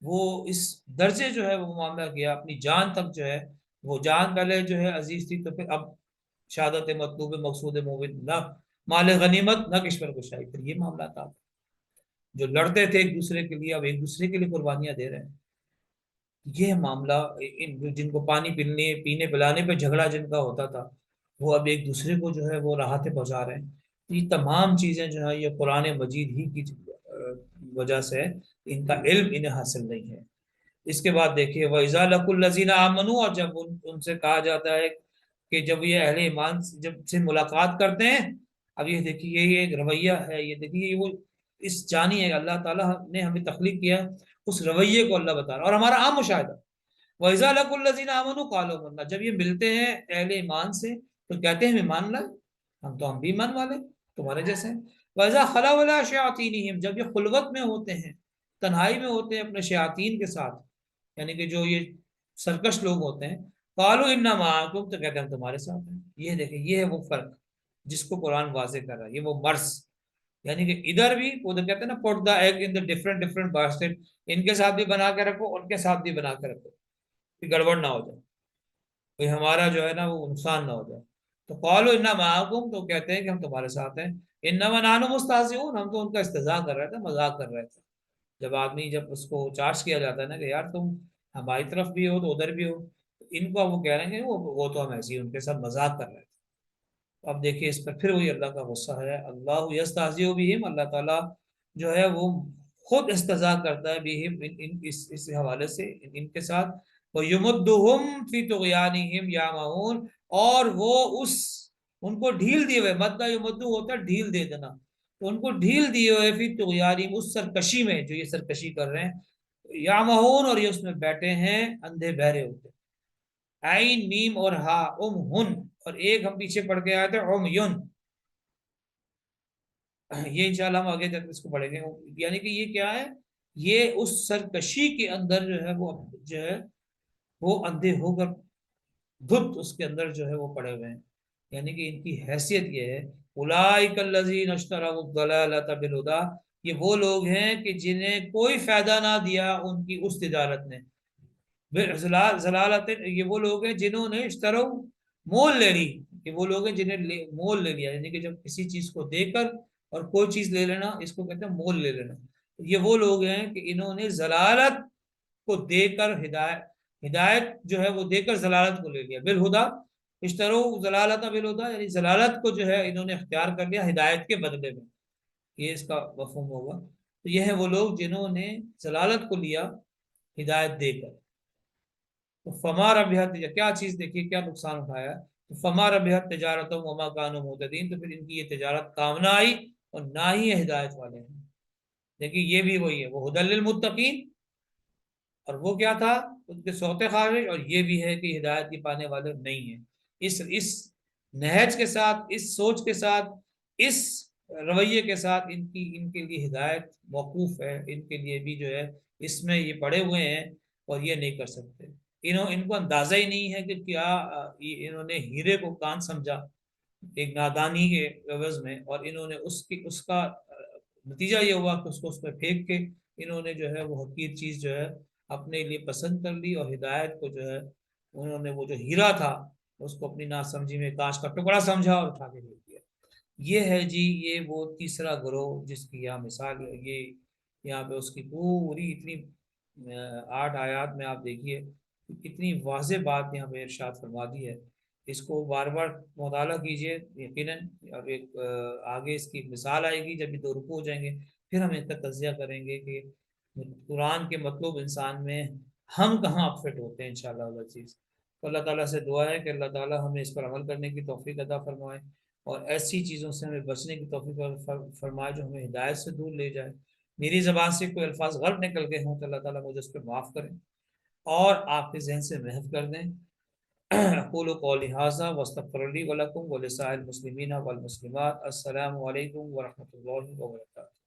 A: وہ اس درجے جو ہے وہ معاملہ کیا، اپنی جان تک جو ہے، وہ جان پہلے جو ہے عزیز تھی، تو پھر اب شہادت مطلوب مقصود مومن نہ مال غنیمت نہ کشور کشائی، پھر یہ معاملہ تھا۔ جو لڑتے تھے ایک دوسرے کے لیے اب ایک دوسرے کے لیے قربانیاں دے رہے ہیں۔ یہ معاملہ جن کو پانی پینے پلانے پہ جھگڑا جن کا ہوتا تھا، وہ اب ایک دوسرے کو جو ہے وہ راحتیں پہنچا رہے ہیں۔ یہ تمام چیزیں جو ہے یہ قرآن مجید ہی کی وجہ سے، ان کا علم انہیں حاصل نہیں ہے۔ اس کے بعد دیکھیے وَإِذَا لَقُوا الَّذِينَ آمَنُوا، اور جب ان سے کہا جاتا ہے کہ جب یہ اہل ایمان جب سے ملاقات کرتے ہیں، اب یہ دیکھیے یہ ایک رویہ ہے، یہ دیکھیے وہ اس جانی ہے، اللہ تعالیٰ نے ہمیں تخلیق کیا، اس رویے کو اللہ بتا رہا ہے، اور ہمارا عام مشاہدہ وَإِذَا لَقُوا الَّذِينَ آمَنُوا قَالُوا آمَنَّا، جب یہ ملتے ہیں اہل ایمان سے تو کہتے ہیں ہم ایمان لائے، ہم بھی ایمان والے تمہارے جیسے ہیں۔ وَإِذَا خَلَوْا إِلَىٰ شَيَاطِینِهِمْ، جب یہ خلوت میں ہوتے ہیں، تنہائی میں ہوتے ہیں اپنے شیاطین کے ساتھ، یعنی کہ جو یہ سرکش لوگ ہوتے ہیں، قَالُوا إِنَّا مَعَكُمْ، تو کہتے ہیں ہم تمہارے ساتھ ہیں۔ یہ دیکھیں، یہ ہے وہ فرق جس کو قرآن واضح کر رہا ہے، یہ وہ مرض، یعنی کہ ادھر بھی وہ تو کہتے ہیں نا put the egg in the different different basket, ان کے ساتھ بھی بنا کے رکھو، ان کے ساتھ بھی بنا کے رکھو کہ گڑبڑ نہ ہو جائے، کوئی ہمارا جو ہے نا وہ نقصان نہ ہو جائے۔ تو قالوا انا معکم، تو کہتے ہیں کہ ہم تمہارے ساتھ ہیں، انما نحن مستہزئون، ہم تو ان کا استہزاء کر رہے تھے، مذاق کر رہے تھے۔ جب آدمی جب اس کو چارج کیا جاتا ہے نا کہ یار تم ہماری طرف بھی ہو تو ادھر بھی ہو، تو ان کو وہ کہہ رہے ہیں کہ وہ تو ہم ایسے ہی ان کے ساتھ مذاق کر رہے تھے۔ اب دیکھیے اس پر پھر وہی اللہ کا غصہ ہے، اللہ یستہزئ بہم، اللہ تعالیٰ جو ہے وہ خود استہزاء کرتا ہے بہم، اس حوالے سے ان کے ساتھ، وَيُمُدُّهُمْ فِي طُغْيَانِهِمْ يَعْمَهُونَ، اور وہ ان کو ڈھیل دیے ہوئے، مدہ یمدو ہوتا ہے ڈھیل دے دینا، تو ان کو ڈھیل دیے ہوئے فی طغیانہم، اس سرکشی میں جو یہ سرکشی کر رہے ہیں، یعمہون، اور یہ اس میں بیٹھے ہیں اندھے بہرے ہوتے، عین میم اور ہا، ہن، اور ایک ہم پیچھے پڑھ کے آئے تھے یون، یہ انشاءاللہ ہم آگے تک اس کو پڑھیں گے، یعنی کہ یہ کیا ہے، یہ اس سرکشی کے اندر جو ہے وہ جو ہے وہ اندھے ہو کر دھت اس کے اندر جو ہے وہ پڑے ہوئے ہیں، یعنی کہ ان کی حیثیت یہ ہے، اولئک الذین اشتروا الضلالۃ بالہدی، یہ وہ لوگ ہیں کہ جنہیں کوئی فائدہ نہ دیا ان کی اس تجارت نے، ضلالت، یہ وہ لوگ ہیں جنہوں نے اشتروا، مول لے لی، کہ وہ لوگ ہیں جنہیں مول لے لیا، یعنی کہ جب کسی چیز کو دے کر اور کوئی چیز لے لینا، اس کو کہتے ہیں مول لے لینا، یہ وہ لوگ ہیں کہ انہوں نے ضلالت کو دے کر ہدایت جو ہے وہ دے کر ضلالت کو لے لیا، بالہدا، اشترو ضلالت بالہدا، یعنی ضلالت کو جو ہے انہوں نے اختیار کر لیا ہدایت کے بدلے میں، یہ اس کا مفہوم ہوگا۔ تو یہ ہے وہ لوگ جنہوں نے ضلالت کو لیا ہدایت دے کر، تو فما ربحت، کیا چیز دیکھیے کیا نقصان اٹھایا، تو فما ربحت تجارتهم وما كانوا مهتدين، تو پھر ان کی یہ تجارت کام نہ آئی اور نہ ہی یہ ہدایت والے ہیں۔ دیکھیے یہ بھی وہی ہے، وہ ہدی للمتقین، اور وہ کیا تھا ان کے سوتے خارج، اور یہ بھی ہے کہ ہدایت کی پانے والے نہیں ہیں۔ اس نہج کے ساتھ، اس سوچ کے ساتھ، اس رویے کے ساتھ ان کے لیے ہدایت موقوف ہے، ان کے لیے بھی جو ہے اس میں یہ پڑے ہوئے ہیں اور یہ نہیں کر سکتے، ان کو اندازہ ہی نہیں ہے کہ کیا انہوں نے ہیرے کو کان سمجھا ایک نادانی کے عوض میں، اور انہوں نے اس کا نتیجہ یہ ہوا کہ اس کو اس پہ پھینک کے انہوں نے جو ہے وہ حقیر چیز جو ہے اپنے لیے پسند کر لی، اور ہدایت کو جو ہے انہوں نے وہ جو ہیرا تھا اس کو اپنی ناسمجھی میں کانچ کا ٹکڑا سمجھا اور اٹھا کے دے دیا۔ یہ ہے جی یہ وہ تیسرا گروہ جس کی یہاں مثال ہے، یہ یہاں پہ اس کی پوری اتنی 8 آیات میں آپ دیکھیے کتنی واضح بات یہاں پہ ارشاد فرما دی ہے، اس کو بار بار مطالعہ کیجئے یقیناً، اب ایک آگے اس کی ایک مثال آئے گی، جب یہ 2 رکوع ہو جائیں گے پھر ہم اس کا تجزیہ کریں گے کہ قرآن کے مطلوب انسان میں ہم کہاں فٹ ہوتے ہیں انشاءاللہ العزیز۔ تو اللہ تعالیٰ سے دعا ہے کہ اللہ تعالیٰ ہمیں اس پر عمل کرنے کی توفیق عطا فرمائے، اور ایسی چیزوں سے ہمیں بچنے کی توفیق فرمائے جو ہمیں ہدایت سے دور لے جائے۔ میری زبان سے کوئی الفاظ غلط نکل گئے ہوں تو اللہ تعالیٰ مجھے اس پہ معاف کریں اور آپ کے ذہن سے محو کر دیں۔ اقول قولی ھذا واستغفر لی ولکم ولسائر المسلمین والمسلمات۔ السلام علیکم ورحمۃ اللہ وبرکاتہ۔